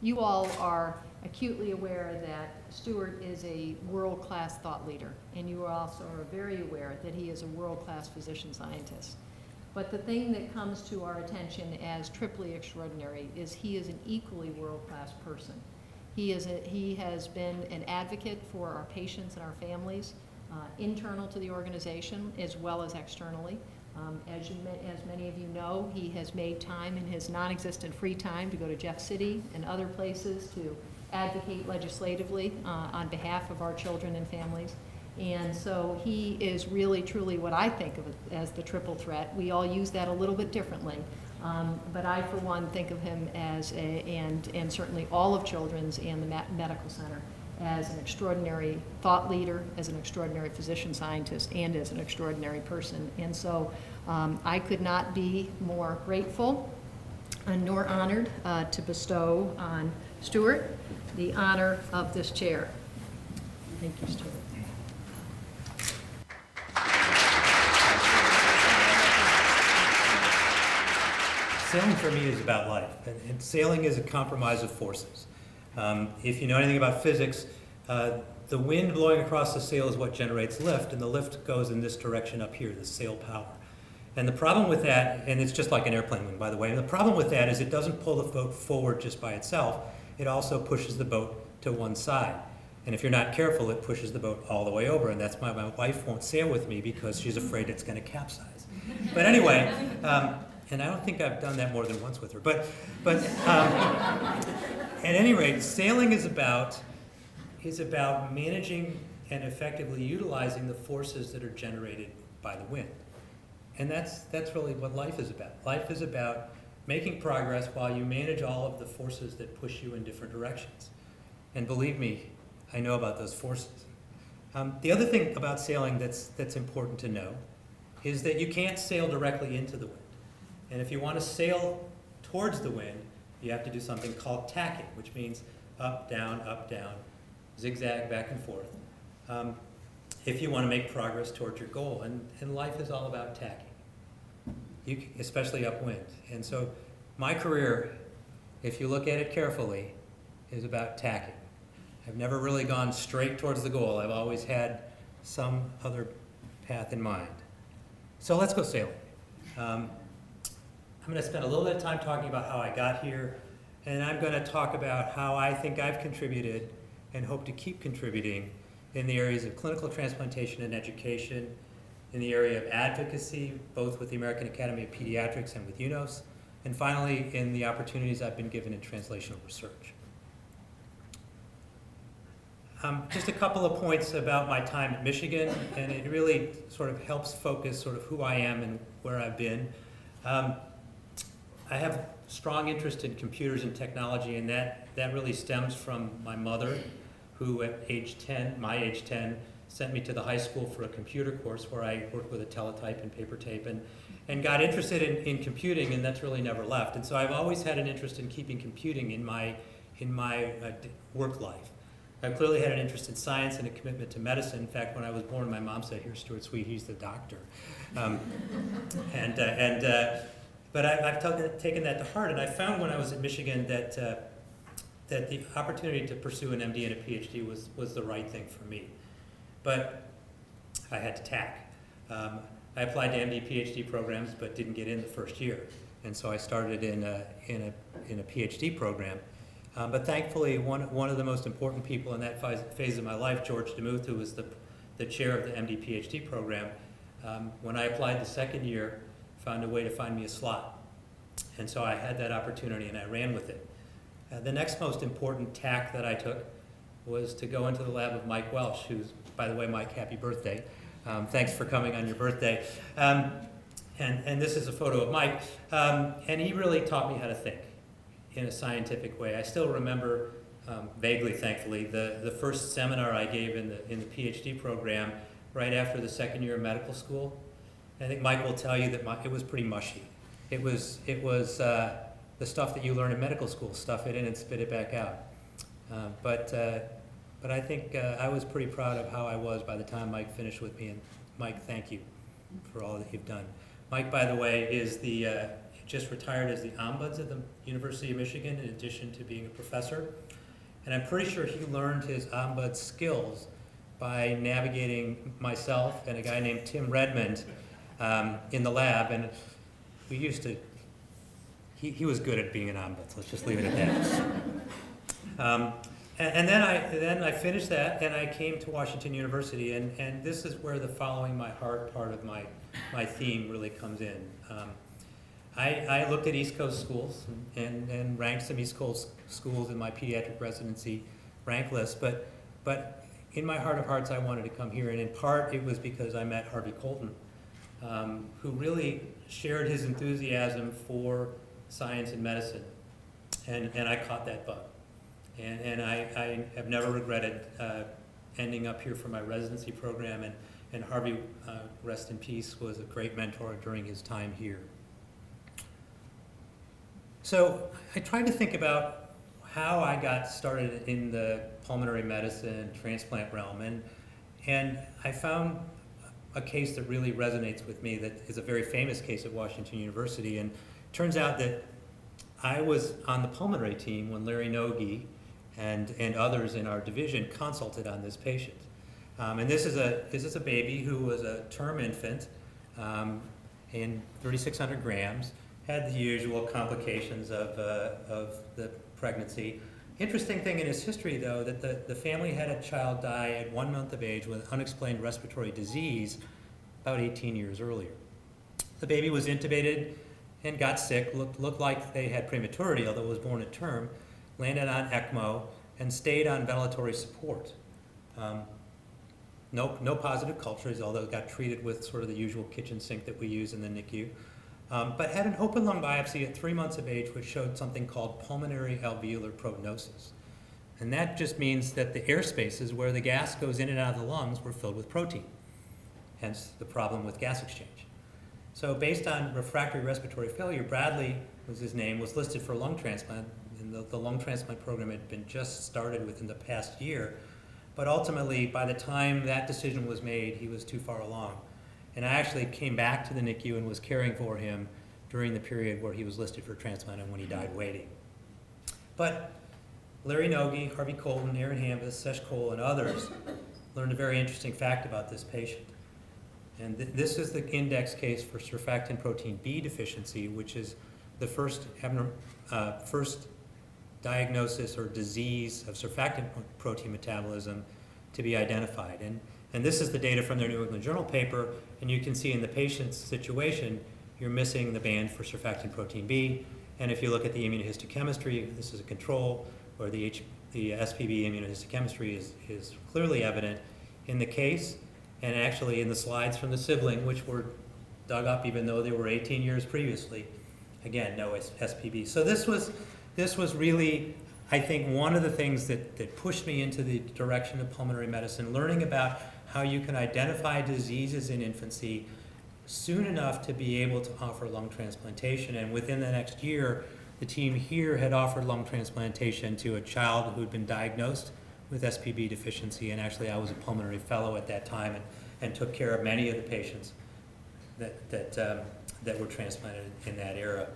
You all are acutely aware that Stuart is a world-class thought leader, and you also are very aware that he is a world-class physician scientist. But the thing that comes to our attention as triply extraordinary is he is an equally world-class person. He has been an advocate for our patients and our families, internal to the organization as well as externally. As many of you know, he has made time in his non-existent free time to go to Jeff City and other places to advocate legislatively on behalf of our children and families. And so he is really, truly what I think of as the triple threat. We all use that a little bit differently. But I, for one, think of him as, and certainly all of Children's and the Medical Center, as an extraordinary thought leader, as an extraordinary physician scientist, and as an extraordinary person. And so I could not be more grateful nor honored to bestow on Stuart the honor of this chair. Thank you, Stuart. Sailing for me is about life, and sailing is a compromise of forces. If you know anything about physics, the wind blowing across the sail is what generates lift, and the lift goes in this direction up here, the sail power. And the problem with that, and it's just like an airplane wing, by the way, and the problem with that is it doesn't pull the boat forward just by itself, it also pushes the boat to one side. And if you're not careful, it pushes the boat all the way over, and that's why my wife won't sail with me, because she's afraid it's going to capsize. But anyway, and I don't think I've done that more than once with her. But at any rate, sailing is about managing and effectively utilizing the forces that are generated by the wind. And that's really what life is about. Life is about making progress while you manage all of the forces that push you in different directions. And believe me, I know about those forces. The other thing about sailing that's important to know is that you can't sail directly into the wind. And if you want to sail towards the wind, you have to do something called tacking, which means up, down, zigzag, back and forth, if you want to make progress towards your goal. And life is all about tacking, especially upwind. And so my career, if you look at it carefully, is about tacking. I've never really gone straight towards the goal. I've always had some other path in mind. So let's go sailing. I'm going to spend a little bit of time talking about how I got here, and I'm going to talk about how I think I've contributed and hope to keep contributing in the areas of clinical transplantation and education, in the area of advocacy, both with the American Academy of Pediatrics and with UNOS, and finally in the opportunities I've been given in translational research. Just a couple of points about my time at Michigan, and it really sort of helps focus sort of who I am and where I've been. I have strong interest in computers and technology, and that really stems from my mother, who at age 10, my age 10, sent me to the high school for a computer course where I worked with a teletype and paper tape and got interested in computing, and that's really never left. And so I've always had an interest in keeping computing in my work life. I've clearly had an interest in science and a commitment to medicine. In fact, when I was born, my mom said, "Here's Stuart Sweet, he's the doctor." But I've taken that to heart, and I found when I was at Michigan that the opportunity to pursue an MD and a PhD was the right thing for me. But I had to tack. I applied to MD, PhD programs, but didn't get in the first year, and so I started in a PhD program. But thankfully, one of the most important people in that phase of my life, George DeMuth, who was the chair of the MD, PhD program, when I applied the second year, found a way to find me a slot. And so I had that opportunity and I ran with it. The next most important tack that I took was to go into the lab of Mike Welsh, who's, by the way, Mike, happy birthday. Thanks for coming on your birthday. And this is a photo of Mike. And he really taught me how to think in a scientific way. I still remember, vaguely thankfully, the first seminar I gave in the PhD program right after the second year of medical school. I think Mike will tell you that it was pretty mushy. It was the stuff that you learn in medical school, stuff it in and spit it back out. But I think I was pretty proud of how I was by the time Mike finished with me. And Mike, thank you for all that you've done. Mike, by the way, is the just retired as the ombuds at the University of Michigan in addition to being a professor. And I'm pretty sure he learned his ombud skills by navigating myself and a guy named Tim Redmond in the lab. And we used to, he was good at being an ombud, so let's just leave it at that. And then I finished that, and I came to Washington University, and this is where the following my heart part of my theme really comes in. I looked at East Coast schools and ranked some East Coast schools in my pediatric residency rank list, but in my heart of hearts I wanted to come here, and in part it was because I met Harvey Colton, who really shared his enthusiasm for science and medicine, and I caught that bug. And I have never regretted ending up here for my residency program, and Harvey, rest in peace, was a great mentor during his time here. So I tried to think about how I got started in the pulmonary medicine transplant realm, and I found a case that really resonates with me that is a very famous case at Washington University, and it turns out that I was on the pulmonary team when Larry Nogi and others in our division consulted on this patient. And this is a baby who was a term infant in 3,600 grams, had the usual complications of the pregnancy. Interesting thing in his history, though, that the family had a child die at 1 month of age with unexplained respiratory disease about 18 years earlier. The baby was intubated and got sick, looked like they had prematurity, although it was born at term, landed on ECMO, and stayed on ventilatory support. No positive cultures, although got treated with sort of the usual kitchen sink that we use in the NICU. But had an open lung biopsy at 3 months of age, which showed something called pulmonary alveolar prognosis. And that just means that the air spaces where the gas goes in and out of the lungs were filled with protein, hence the problem with gas exchange. So based on refractory respiratory failure, Bradley was his name, was listed for lung transplant, and the lung transplant program had been just started within the past year. But ultimately, by the time that decision was made, he was too far along. And I actually came back to the NICU and was caring for him during the period where he was listed for transplant and when he died waiting. But Larry Nogi, Harvey Colton, Aaron Hambus, Sesh Cole, and others learned a very interesting fact about this patient. And this is the index case for surfactant protein B deficiency, which is the first diagnosis or disease of surfactant protein metabolism to be identified. And this is the data from their New England Journal paper, and you can see in the patient's situation, you're missing the band for surfactant protein B. And if you look at the immunohistochemistry, this is a control, where the SPB immunohistochemistry is clearly evident in the case, and actually in the slides from the sibling, which were dug up even though they were 18 years previously. Again, no SPB. So this was really, I think, one of the things that pushed me into the direction of pulmonary medicine, learning about how you can identify diseases in infancy soon enough to be able to offer lung transplantation. And within the next year, the team here had offered lung transplantation to a child who'd been diagnosed with SPB deficiency, and actually I was a pulmonary fellow at that time and took care of many of the patients that were transplanted in that era.